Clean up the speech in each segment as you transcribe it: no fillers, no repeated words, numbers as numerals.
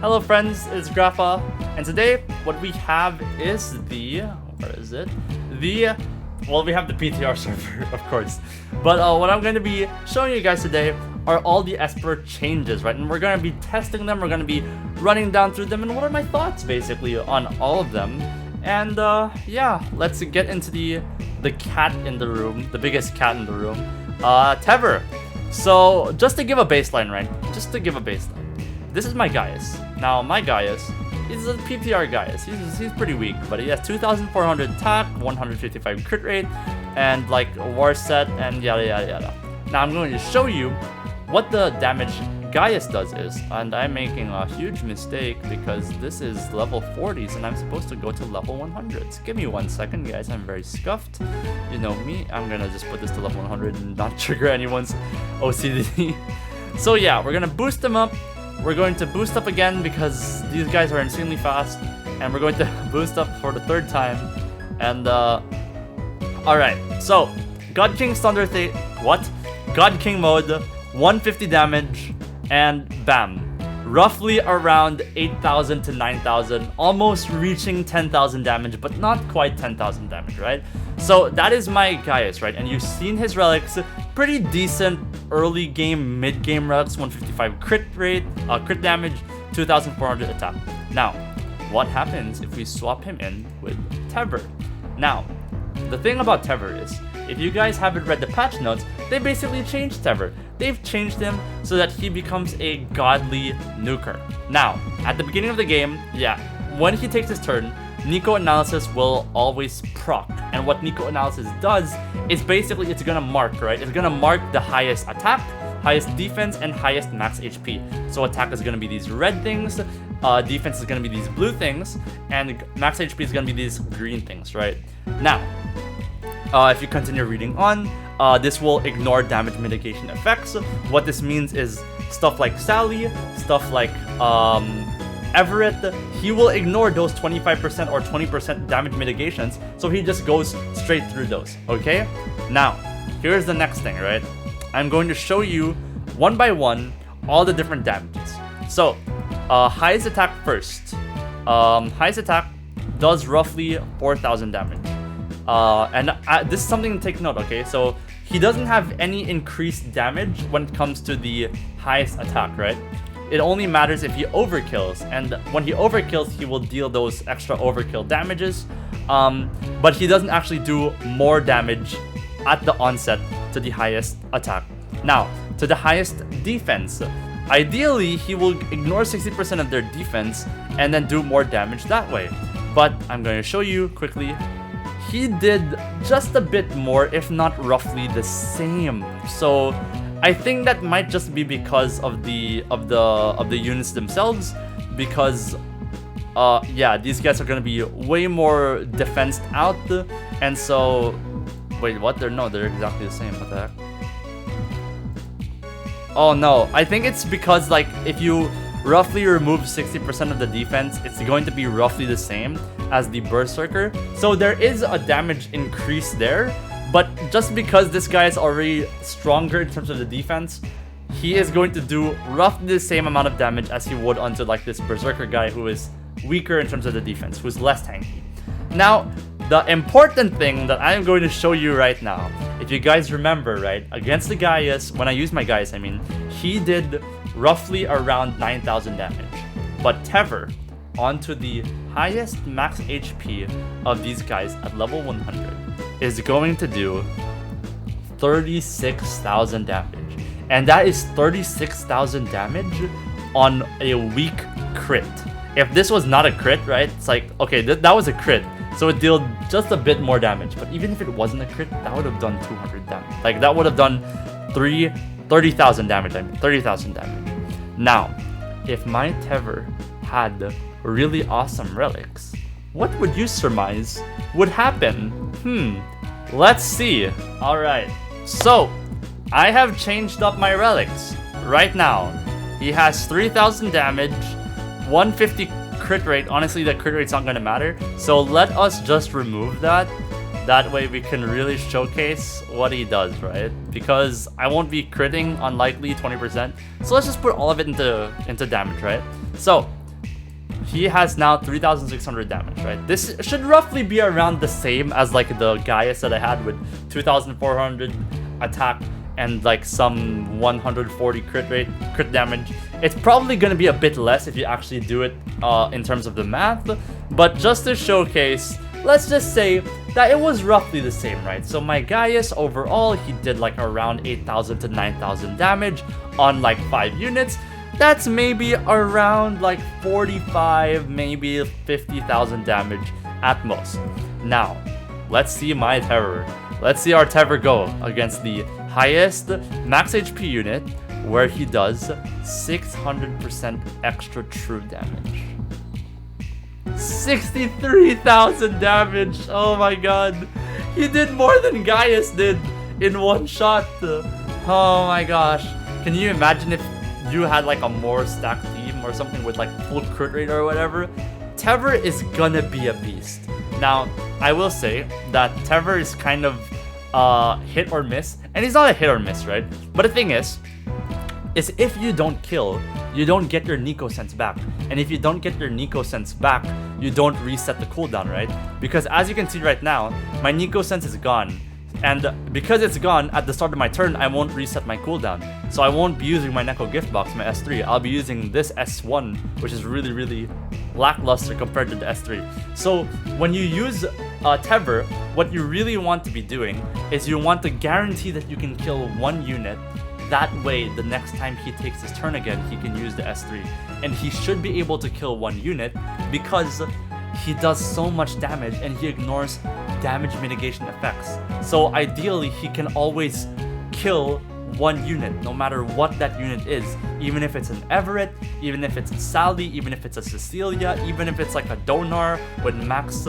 Hello friends, it's Grappa, and today what we have is well, we have the PTR server, of course. But what I'm going to be showing you guys today are all the Esper changes, right? And we're going to be testing them, we're going to be running down through them, and what are my thoughts, basically, on all of them. And yeah, let's get into the cat in the room, the biggest cat in the room, Tevor. So, just to give a baseline, right? Just to give a baseline. This is my Gaius. Now, my Gaius, he's a PTR Gaius. He's pretty weak, but he has 2,400 attack, 155 crit rate, and like a war set, and yada yada yada. Now, I'm going to show you what the damage Gaius does is, and I'm making a huge mistake because this is level 40s and I'm supposed to go to level 100s. Give me 1 second, guys. I'm very scuffed. You know me. I'm gonna just put this to level 100 and not trigger anyone's OCD. So yeah, we're gonna boost them up. We're going to boost up again because these guys are insanely fast, and we're going to boost up for the third time. And alright, so God King's Thunder God King mode, 150 damage, and bam, roughly around 8,000 to 9,000, almost reaching 10,000 damage, but not quite 10,000 damage, right? So that is my Gaius, right? And you've seen his relics, pretty decent early game, mid game relics, 155 crit rate, crit damage, 2,400 attack. Now, what happens if we swap him in with Tevor? Now, the thing about Tevor is, if you guys haven't read the patch notes, they basically changed Tevor. They've changed him so that he becomes a godly nuker. Now, at the beginning of the game, yeah, when he takes his turn, Nico Analysis will always proc. And what Nico Analysis does is basically it's gonna mark, right? It's gonna mark the highest attack, highest defense, and highest max HP. So attack is gonna be these red things, defense is gonna be these blue things, and max HP is gonna be these green things, right? Now, if you continue reading on, this will ignore damage mitigation effects. What this means is stuff like Sally, stuff like Everett, he will ignore those 25% or 20% damage mitigations, so he just goes straight through those, okay? Now, here's the next thing, right? I'm going to show you one by one all the different damages. So, highest attack first. Highest attack does roughly 4,000 damage. This is something to take note, okay? So he doesn't have any increased damage when it comes to the highest attack, right? It only matters if he overkills, and when he overkills, he will deal those extra overkill damages, but he doesn't actually do more damage at the onset to the highest attack. Now, to the highest defense, ideally, he will ignore 60% of their defense and then do more damage that way. But I'm going to show you quickly. He did just a bit more, if not roughly the same. So I think that might just be because of the units themselves, because yeah, these guys are gonna be way more defensed out, and so wait, what? They're exactly the same. What the heck? Oh no, I think it's because like if you roughly remove 60% of the defense, it's going to be roughly the same as the Berserker. So there is a damage increase there, but just because this guy is already stronger in terms of the defense, he is going to do roughly the same amount of damage as he would onto like this Berserker guy who is weaker in terms of the defense, who's less tanky. Now, the important thing that I'm going to show you right now, if you guys remember, right, against the Gaius, when I use my Gaius, I mean, he did roughly around 9,000 damage. But Tevor, onto the highest max HP of these guys at level 100, is going to do 36,000 damage. And that is 36,000 damage on a weak crit. If this was not a crit, right, it's like, okay, that was a crit, so it dealt just a bit more damage. But even if it wasn't a crit, that would have done 200 damage. Like, that would have done 30,000 damage, I mean, 30,000 damage. Now, if my Tevor had really awesome relics, what would you surmise would happen? Let's see. Alright, so I have changed up my relics right now. He has 3,000 damage, 150 crit rate. Honestly, the crit rate's not going to matter, so let us just remove that. That way we can really showcase what he does, right? Because I won't be critting unlikely 20%. So let's just put all of it into damage, right? So he has now 3,600 damage, right? This should roughly be around the same as like the Gaius that I had with 2,400 attack and like some 140 crit damage. It's probably gonna be a bit less if you actually do it in terms of the math, but just to showcase, let's just say that it was roughly the same, right? So my Gaius overall, he did like around 8,000 to 9,000 damage on like 5 units. That's maybe around like 45, maybe 50,000 damage at most. Now, let's see my Tevor. Let's see our Tevor go against the highest max HP unit, where he does 600% extra true damage. 63,000 damage. Oh my god. He did more than Gaius did in one shot. Oh my gosh. Can you imagine if you had like a more stacked team or something with like full crit rate or whatever? Tevor is gonna be a beast. Now, I will say that Tevor is kind of hit or miss, and he's not a hit or miss, right? But the thing is if you don't kill, you don't get your Nico sense back. And if you don't get your Nico sense back, you don't reset the cooldown, right? Because as you can see right now, my Nico sense is gone. And because it's gone, at the start of my turn, I won't reset my cooldown. So I won't be using my Neko gift box, my S3. I'll be using this S1, which is really, really lackluster compared to the S3. So when you use Tevor, what you really want to be doing is you want to guarantee that you can kill one unit. That way, the next time he takes his turn again, he can use the S3. And he should be able to kill one unit because he does so much damage and he ignores damage mitigation effects. So ideally, he can always kill one unit, no matter what that unit is. Even if it's an Everett, even if it's a Sally, even if it's a Cecilia, even if it's like a Donar with max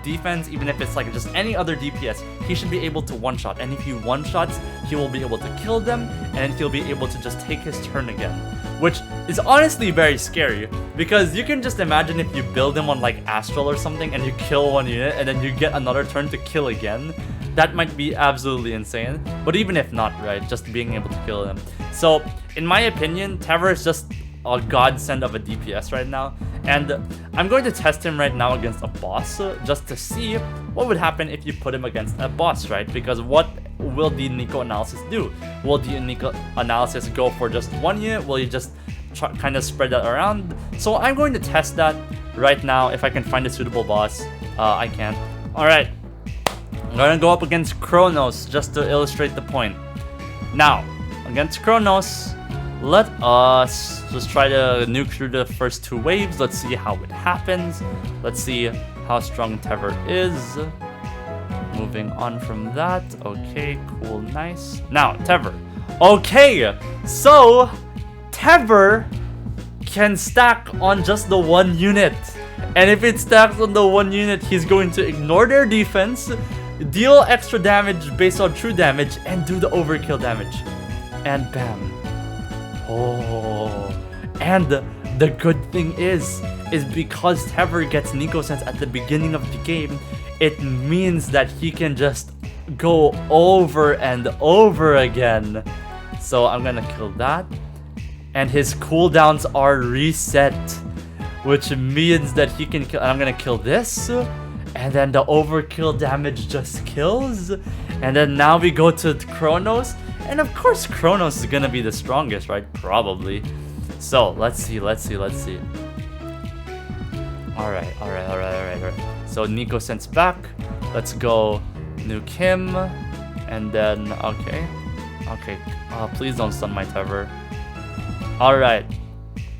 defense, even if it's like just any other DPS, he should be able to one-shot. And if he one-shots, he will be able to kill them, and he'll be able to just take his turn again. Which is honestly very scary, because you can just imagine if you build him on like Astral or something and you kill one unit and then you get another turn to kill again. That might be absolutely insane. But even if not, right, just being able to kill him. So in my opinion, Tevor is just a godsend of a DPS right now. And I'm going to test him right now against a boss just to see what would happen if you put him against a boss, right? Because what will the Nico analysis do? Will the Nico analysis go for just one unit? Will you just kind of spread that around? So I'm going to test that right now. If I can find a suitable boss, I can. Alright, I'm going to go up against Kronos just to illustrate the point. Now, against Kronos, let us just try to nuke through the first 2 waves. Let's see how it happens. Let's see how strong Tevor is. Moving on from that. Okay, cool, nice. Now, Tevor. Okay, so Tevor can stack on just the one unit. And if it stacks on the one unit, he's going to ignore their defense, deal extra damage based on true damage, and do the overkill damage. And bam. Oh. And the good thing is because Tevor gets Nico Sense at the beginning of the game, it means that he can just go over and over again. So I'm gonna kill that. And his cooldowns are reset, which means that he can kill. And I'm gonna kill this. And then the overkill damage just kills. And then now we go to Kronos. And of course Kronos is gonna be the strongest, right? Probably. So let's see. Alright. So Nico Sense back. Let's go nuke him. And then, okay. Please don't stun my Tevor. Alright.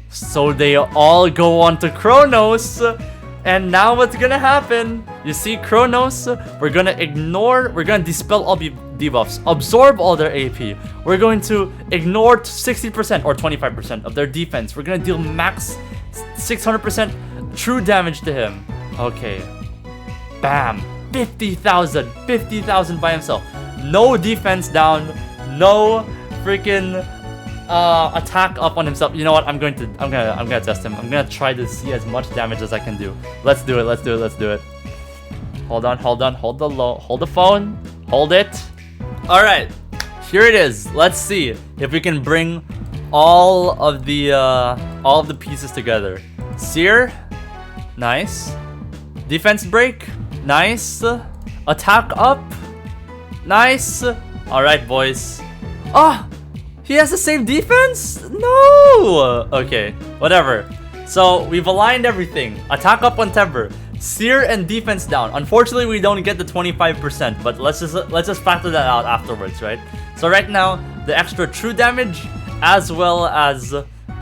So they all go on to Kronos. And now what's gonna happen? You see Kronos, we're gonna dispel all debuffs, absorb all their AP. We're going to ignore 60% or 25% of their defense. We're gonna deal max 600% true damage to him. Okay. Bam. 50,000 by himself. No defense down, no freaking attack up on himself. You know what? I'm gonna test him. I'm gonna try to see as much damage as I can do. Let's do it. Hold on. Hold the phone. Hold it. All right. Here it is. Let's see if we can bring all of the pieces together. Seer, Nice. Defense break. Nice. Attack up. Nice. Alright, boys. Ah! He has the same defense? No! Okay, whatever. So, we've aligned everything. Attack up on Tevor. Sear and defense down. Unfortunately, we don't get the 25%, but let's just factor that out afterwards, right? So right now, the extra true damage as well as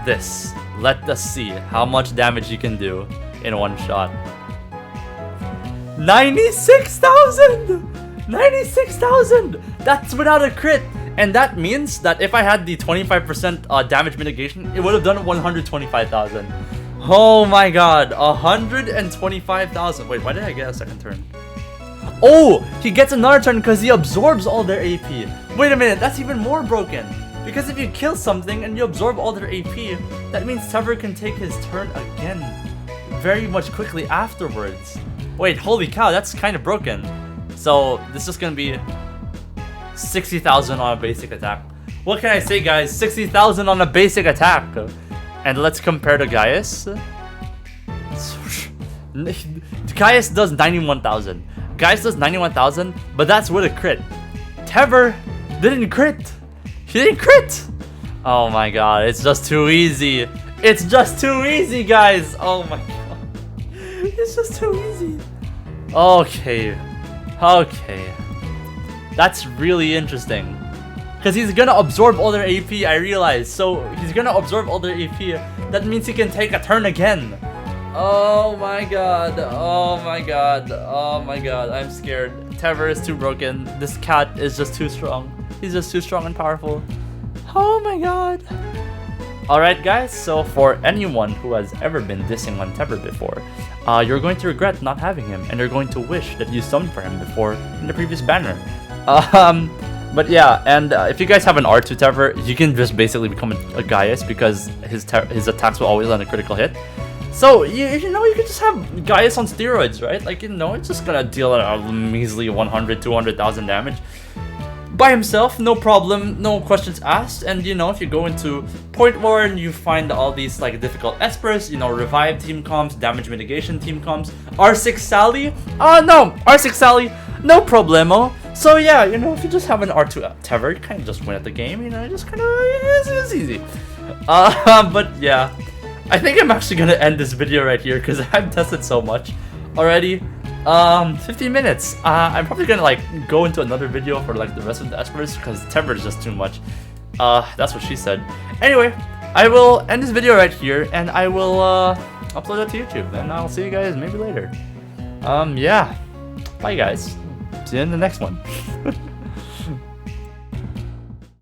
this. Let us see how much damage you can do in one shot. 96,000! 96,000! That's without a crit! And that means that if I had the 25% damage mitigation, it would have done 125,000. Oh my god, 125,000. Wait, why did I get a second turn? Oh, he gets another turn because he absorbs all their AP. Wait a minute, that's even more broken. Because if you kill something and you absorb all their AP, that means Tevor can take his turn again very much quickly afterwards. Wait, holy cow, that's kind of broken. So this is gonna be 60,000 on a basic attack. What can I say, guys? 60,000 on a basic attack. And let's compare to Gaius. Gaius does 91,000. Gaius does 91,000, but that's with a crit. Tevor didn't crit. He didn't crit. Oh my god, it's just too easy. It's just too easy, guys. Oh my god. It's just too easy. Okay. Okay. That's really interesting. Because he's gonna absorb all their AP, I realize. So he's gonna absorb all their AP. That means he can take a turn again. Oh my god. Oh my god. Oh my god. I'm scared. Tevor is too broken. This cat is just too strong. He's just too strong and powerful. Oh my god. Alright guys, so for anyone who has ever been dissing on Tevor before, you're going to regret not having him, and you're going to wish that you summoned for him before in the previous banner. But yeah, and if you guys have an R2 Tevor, you can just basically become a Gaius because his attacks will always land a critical hit. So, you know, you can just have Gaius on steroids, right? Like, you know, it's just gonna deal a measly 100, 200,000 damage. By himself, no problem, no questions asked. And you know, if you go into Point War and you find all these like difficult espers, you know, revive team comps, damage mitigation team comps, R6 Sally, no, R6 Sally, no problemo. So yeah, you know, if you just have an R2 Tevor, you kind of just win at the game, you know, you just kind of, it's easy. But yeah, I think I'm actually gonna end this video right here because I've tested so much already. 15 minutes. I'm probably gonna like go into another video for like the rest of the espers because Tevor is just too much. That's what she said. Anyway, I will end this video right here and I will upload it to YouTube, and I'll see you guys maybe later. Yeah. Bye guys. See you in the next one.